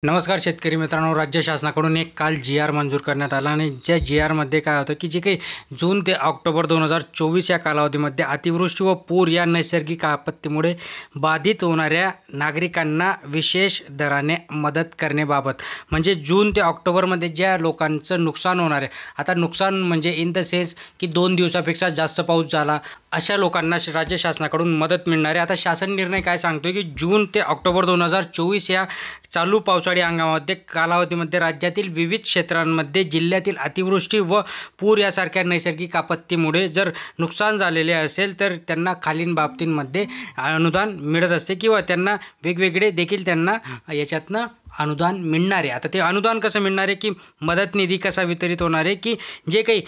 नमस्कार शेतकरी मित्रांनो, राज्य शासनाकडून एक काल जी.आर. मंजूर करण्यात आला आणि ज्या जी.आरमध्ये काय होतं की जे काही जून ते ऑक्टोबर 2024 या कालावधीमध्ये अतिवृष्टी व पूर या नैसर्गिक आपत्तीमुळे बाधित होणाऱ्या नागरिकांना विशेष दराने मदत करण्याबाबत, म्हणजे जून ते ऑक्टोबरमध्ये ज्या लोकांचं नुकसान होणार आहे, आता नुकसान म्हणजे इन द सेन्स की 2 दिवसापेक्षा जास्त पाऊस झाला अशा लोकांना राज्य शासनाकडून मदत मिळणार आहे. आता शासन निर्णय काय सांगतोय की जून ते ऑक्टोबर 2024 या चालू पावसाळी हंगामामध्ये कालावधीमध्ये राज्यातील विविध क्षेत्रांमध्ये जिल्ह्यातील अतिवृष्टी व पूर यासारख्या नैसर्गिक आपत्तीमुळे जर नुकसान झालेले असेल तर त्यांना खालील बाबतींमध्ये अनुदान मिळत असते किंवा त्यांना वेगवेगळे देखील त्यांना याच्यातनं अनुदान मिळणार आहे. आता ते अनुदान कसं मिळणार आहे की मदत निधी कसा वितरित होणार आहे की जे काही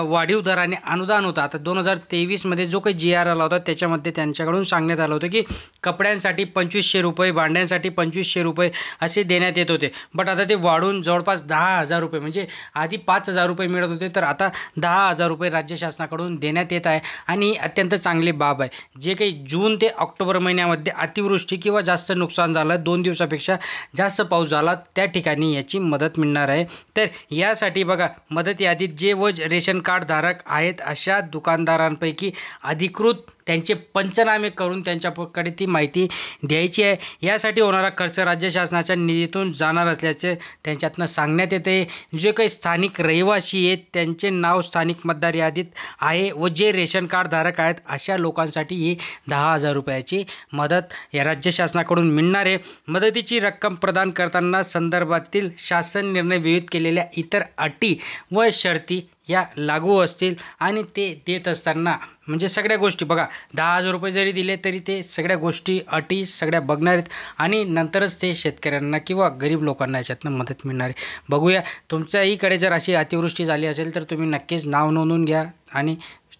वाढीव दराने अनुदान होतं. आता 2023मध्ये जो काही जी.आर. आला होता त्याच्यामध्ये त्यांच्याकडून सांगण्यात आलं होतं की कपड्यांसाठी 2500 रुपये, भांड्यांसाठी 2500 रुपये असे देण्यात येत होते. बट आता ते वाढून जवळपास 10,000 रुपये, म्हणजे आधी 5,000 रुपये मिळत होते तर आता 10,000 रुपये राज्य शासनाकडून देण्यात येत आहे. आणि अत्यंत चांगली बाब आहे. जे काही जून ते ऑक्टोबर महिन्यामध्ये अतिवृष्टी किंवा जास्त नुकसान झालं, 2 दिवसापेक्षा जास्त पाऊस झाला, त्या ठिकाणी याची मदत मिळणार आहे. तर यासाठी बघा, मदत यादीत जे व रेशन कार्ड धारक आहेत अशा दुकानदारांपैकी अधिकृत त्यांचे पंचनामे करून त्यांच्याकडे ती माहिती द्यायची आहे. यासाठी होणारा खर्च राज्य शासनाच्या निधीतून जाणार असल्याचे त्यांच्यातनं सांगण्यात येते. जे काही स्थानिक रहिवासी आहेत त्यांचे नाव स्थानिक मतदार यादीत आहे व जे रेशन कार्ड धारक आहेत अशा लोकांसाठी ही 10,000 रुपयाची मदत या राज्य शासनाकडून मिळणार आहे. मदतीची रक्कम प्रदान करताना संदर्भातील शासन निर्णय विहित केलेल्या इतर अटी व शर्ती या लागू असतील आणि ते देत असताना म्हणजे सगळ्या गोष्टी बघा, 10,000 रुपये जरी दिले तरी ते सगळ्या गोष्टी अटी सगळ्या बघणार आहेत आणि नंतरच ते शेतकऱ्यांना किंवा गरीब लोकांना याच्यातनं मदत मिळणार आहे. बघूया, तुमच्याहीकडे जर अशी अतिवृष्टी झाली असेल तर तुम्ही नक्कीच नाव नोंदवून घ्या आणि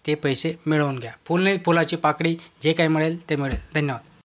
ते पैसे मिळवून घ्या. फुल नाही फुलाची पाकळी, जे काही मिळेल ते मिळेल. धन्यवाद.